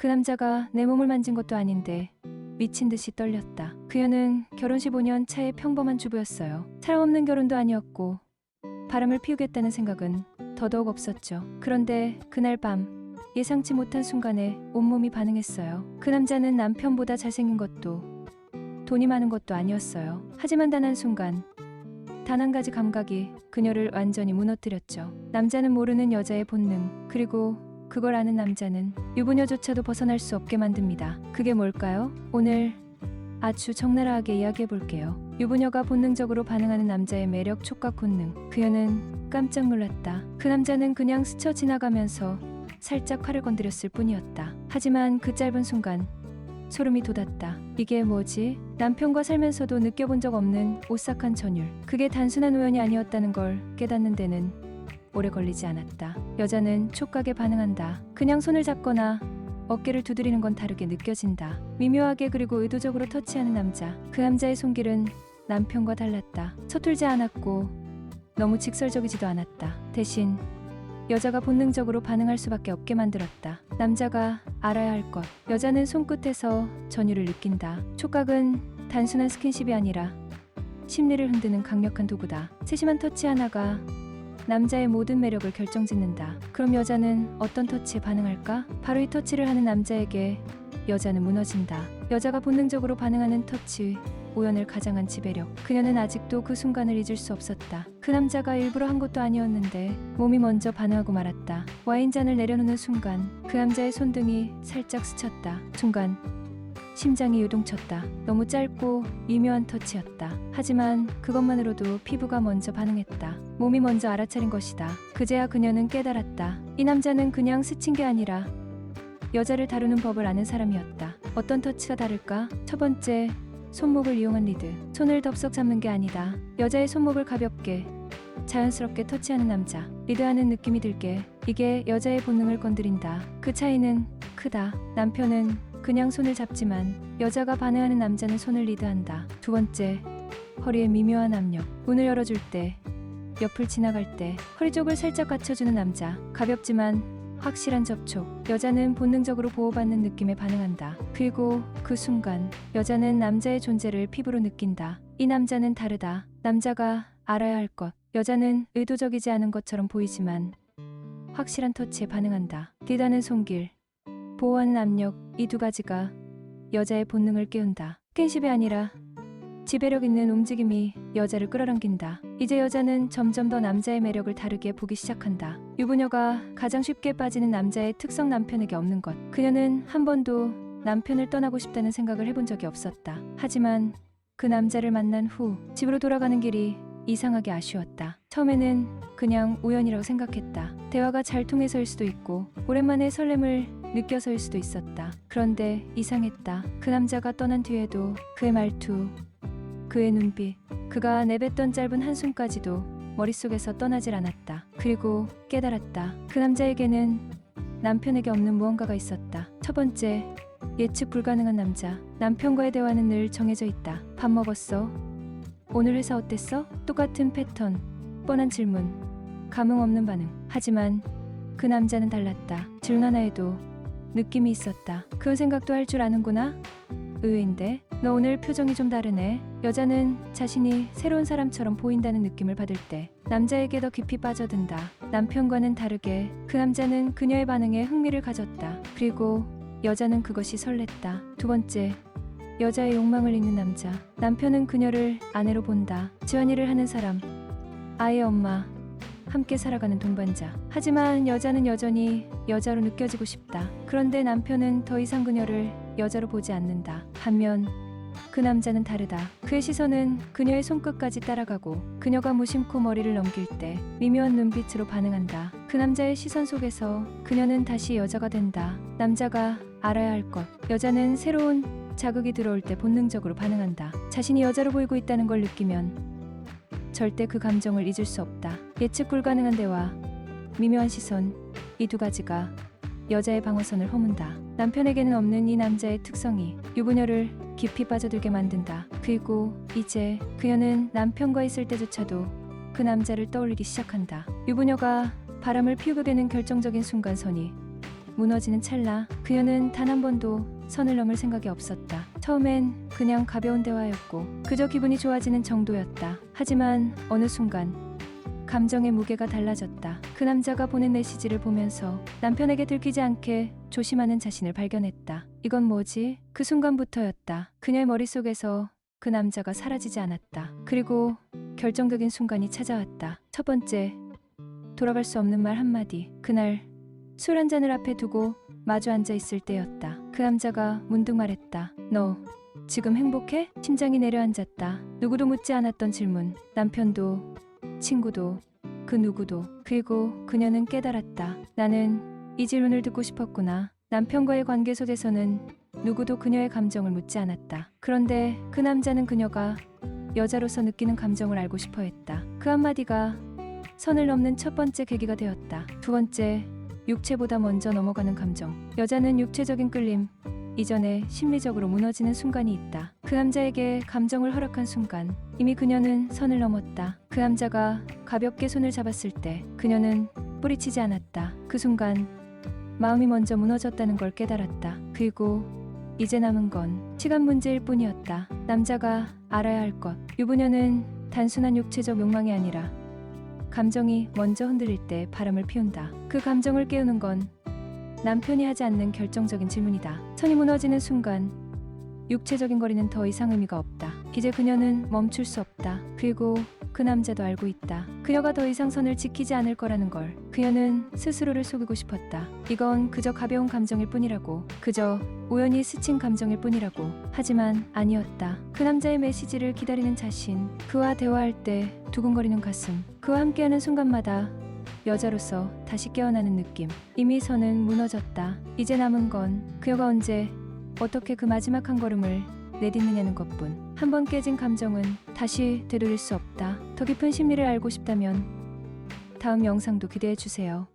그 남자가 내 몸을 만진 것도 아닌데 미친 듯이 떨렸다. 그녀는 결혼 15년 차의 평범한 주부였어요. 사람 없는 결혼도 아니었고 바람을 피우겠다는 생각은 더더욱 없었죠. 그런데 그날 밤 예상치 못한 순간에 온몸이 반응했어요. 그 남자는 남편보다 잘생긴 것도 돈이 많은 것도 아니었어요. 하지만 단 한순간 단 한 가지 감각이 그녀를 완전히 무너뜨렸죠. 남자는 모르는 여자의 본능, 그리고 그걸 아는 남자는 유부녀조차도 벗어날 수 없게 만듭니다. 그게 뭘까요? 오늘 아주 적나라하게 이야기해 볼게요. 유부녀가 본능적으로 반응하는 남자의 매력 촉각 본능. 그녀는 깜짝 놀랐다. 그 남자는 그냥 스쳐 지나가면서 살짝 팔을 건드렸을 뿐이었다. 하지만 그 짧은 순간 소름이 돋았다. 이게 뭐지? 남편과 살면서도 느껴본 적 없는 오싹한 전율. 그게 단순한 우연이 아니었다는 걸 깨닫는 데는 오래 걸리지 않았다. 여자는 촉각에 반응한다. 그냥 손을 잡거나 어깨를 두드리는 건 다르게 느껴진다. 미묘하게 그리고 의도적으로 터치하는 남자. 그 남자의 손길은 남편과 달랐다. 서툴지 않았고 너무 직설적이지도 않았다. 대신 여자가 본능적으로 반응할 수밖에 없게 만들었다. 남자가 알아야 할 것. 여자는 손끝에서 전율을 느낀다. 촉각은 단순한 스킨십이 아니라 심리를 흔드는 강력한 도구다. 세심한 터치 하나가 남자의 모든 매력을 결정짓는다. 그럼 여자는 어떤 터치에 반응할까? 바로 이 터치를 하는 남자에게 여자는 무너진다. 여자가 본능적으로 반응하는 터치, 우연을 가장한 지배력. 그녀는 아직도 그 순간을 잊을 수 없었다. 그 남자가 일부러 한 것도 아니었는데 몸이 먼저 반응하고 말았다. 와인잔을 내려놓는 순간 그 남자의 손등이 살짝 스쳤다. 순간 심장이 요동쳤다. 너무 짧고 미묘한 터치였다. 하지만 그것만으로도 피부가 먼저 반응했다. 몸이 먼저 알아차린 것이다. 그제야 그녀는 깨달았다. 이 남자는 그냥 스친 게 아니라 여자를 다루는 법을 아는 사람이었다. 어떤 터치가 다를까? 첫 번째, 손목을 이용한 리드. 손을 덥석 잡는 게 아니다. 여자의 손목을 가볍게 자연스럽게 터치하는 남자. 리드하는 느낌이 들게. 이게 여자의 본능을 건드린다. 그 차이는 크다. 남편은 그냥 손을 잡지만 여자가 반응하는 남자는 손을 리드한다. 두 번째, 허리의 미묘한 압력. 문을 열어줄 때, 옆을 지나갈 때 허리 쪽을 살짝 받쳐주는 남자. 가볍지만 확실한 접촉. 여자는 본능적으로 보호받는 느낌에 반응한다. 그리고 그 순간 여자는 남자의 존재를 피부로 느낀다. 이 남자는 다르다. 남자가 알아야 할 것. 여자는 의도적이지 않은 것처럼 보이지만 확실한 터치에 반응한다. 리드하는 손길, 보호하는 압력, 이 두 가지가 여자의 본능을 깨운다. 스킨십이 아니라 지배력 있는 움직임이 여자를 끌어당긴다. 이제 여자는 점점 더 남자의 매력을 다르게 보기 시작한다. 유부녀가 가장 쉽게 빠지는 남자의 특성, 남편에게 없는 것. 그녀는 한 번도 남편을 떠나고 싶다는 생각을 해본 적이 없었다. 하지만 그 남자를 만난 후 집으로 돌아가는 길이 이상하게 아쉬웠다. 처음에는 그냥 우연이라고 생각했다. 대화가 잘 통해서일 수도 있고 오랜만에 설렘을 느껴서일 수도 있었다. 그런데 이상했다. 그 남자가 떠난 뒤에도 그의 말투, 그의 눈빛, 그가 내뱉던 짧은 한숨까지도 머릿속에서 떠나질 않았다. 그리고 깨달았다. 그 남자에게는 남편에게 없는 무언가가 있었다. 첫 번째, 예측 불가능한 남자. 남편과의 대화는 늘 정해져 있다. 밥 먹었어? 오늘 회사 어땠어? 똑같은 패턴, 뻔한 질문, 감흥 없는 반응. 하지만 그 남자는 달랐다. 질문 하나에도 느낌이 있었다. 그런 생각도 할 줄 아는구나? 의외인데? 너 오늘 표정이 좀 다르네. 여자는 자신이 새로운 사람처럼 보인다는 느낌을 받을 때 남자에게 더 깊이 빠져든다. 남편과는 다르게 그 남자는 그녀의 반응에 흥미를 가졌다. 그리고 여자는 그것이 설렜다. 두 번째, 여자의 욕망을 읽는 남자. 남편은 그녀를 아내로 본다. 집안일을 하는 사람, 아이의 엄마, 함께 살아가는 동반자. 하지만 여자는 여전히 여자로 느껴지고 싶다. 그런데 남편은 더 이상 그녀를 여자로 보지 않는다. 반면 그 남자는 다르다. 그의 시선은 그녀의 손끝까지 따라가고 그녀가 무심코 머리를 넘길 때 미묘한 눈빛으로 반응한다. 그 남자의 시선 속에서 그녀는 다시 여자가 된다. 남자가 알아야 할 것. 여자는 새로운 자극이 들어올 때 본능적으로 반응한다. 자신이 여자로 보이고 있다는 걸 느끼면 절대 그 감정을 잊을 수 없다. 예측 불가능한 대화, 미묘한 시선, 이 두 가지가 여자의 방어선을 허문다. 남편에게는 없는 이 남자의 특성이 유부녀를 깊이 빠져들게 만든다. 그리고 이제 그녀는 남편과 있을 때조차도 그 남자를 떠올리기 시작한다. 유부녀가 바람을 피우게 되는 결정적인 순간선이 무너지는 찰나 그녀는 단 한 번도 선을 넘을 생각이 없었다. 처음엔 그냥 가벼운 대화였고 그저 기분이 좋아지는 정도였다. 하지만 어느 순간 감정의 무게가 달라졌다. 그 남자가 보낸 메시지를 보면서 남편에게 들키지 않게 조심하는 자신을 발견했다. 이건 뭐지? 그 순간부터였다. 그녀의 머릿속에서 그 남자가 사라지지 않았다. 그리고 결정적인 순간이 찾아왔다. 첫 번째, 돌아갈 수 없는 말 한마디. 그날 술 한 잔을 앞에 두고 마주 앉아 있을 때였다. 그 남자가 문득 말했다. 너 지금 행복해? 심장이 내려앉았다. 누구도 묻지 않았던 질문. 남편도, 친구도, 그 누구도. 그리고 그녀는 깨달았다. 나는 이 질문을 듣고 싶었구나. 남편과의 관계 속에서는 누구도 그녀의 감정을 묻지 않았다. 그런데 그 남자는 그녀가 여자로서 느끼는 감정을 알고 싶어 했다. 그 한마디가 선을 넘는 첫 번째 계기가 되었다. 두 번째, 육체보다 먼저 넘어가는 감정. 여자는 육체적인 끌림 이전에 심리적으로 무너지는 순간이 있다. 그 남자에게 감정을 허락한 순간 이미 그녀는 선을 넘었다. 그 남자가 가볍게 손을 잡았을 때 그녀는 뿌리치지 않았다. 그 순간 마음이 먼저 무너졌다는 걸 깨달았다. 그리고 이제 남은 건 시간 문제일 뿐이었다. 남자가 알아야 할 것. 유부녀는 단순한 육체적 욕망이 아니라 감정이 먼저 흔들릴 때 바람을 피운다. 그 감정을 깨우는 건 남편이 하지 않는 결정적인 질문이다. 선이 무너지는 순간 육체적인 거리는 더 이상 의미가 없다. 이제 그녀는 멈출 수 없다. 그리고 그 남자도 알고 있다. 그녀가 더 이상 선을 지키지 않을 거라는 걸. 그녀는 스스로를 속이고 싶었다. 이건 그저 가벼운 감정일 뿐이라고. 그저 우연히 스친 감정일 뿐이라고. 하지만 아니었다. 그 남자의 메시지를 기다리는 자신, 그와 대화할 때 두근거리는 가슴, 그와 함께하는 순간마다 여자로서 다시 깨어나는 느낌. 이미 선은 무너졌다. 이제 남은 건 그녀가 언제 어떻게 그 마지막 한 걸음을 내딛느냐는 것뿐. 한 번 깨진 감정은 다시 되돌릴 수 없다. 더 깊은 심리를 알고 싶다면 다음 영상도 기대해 주세요.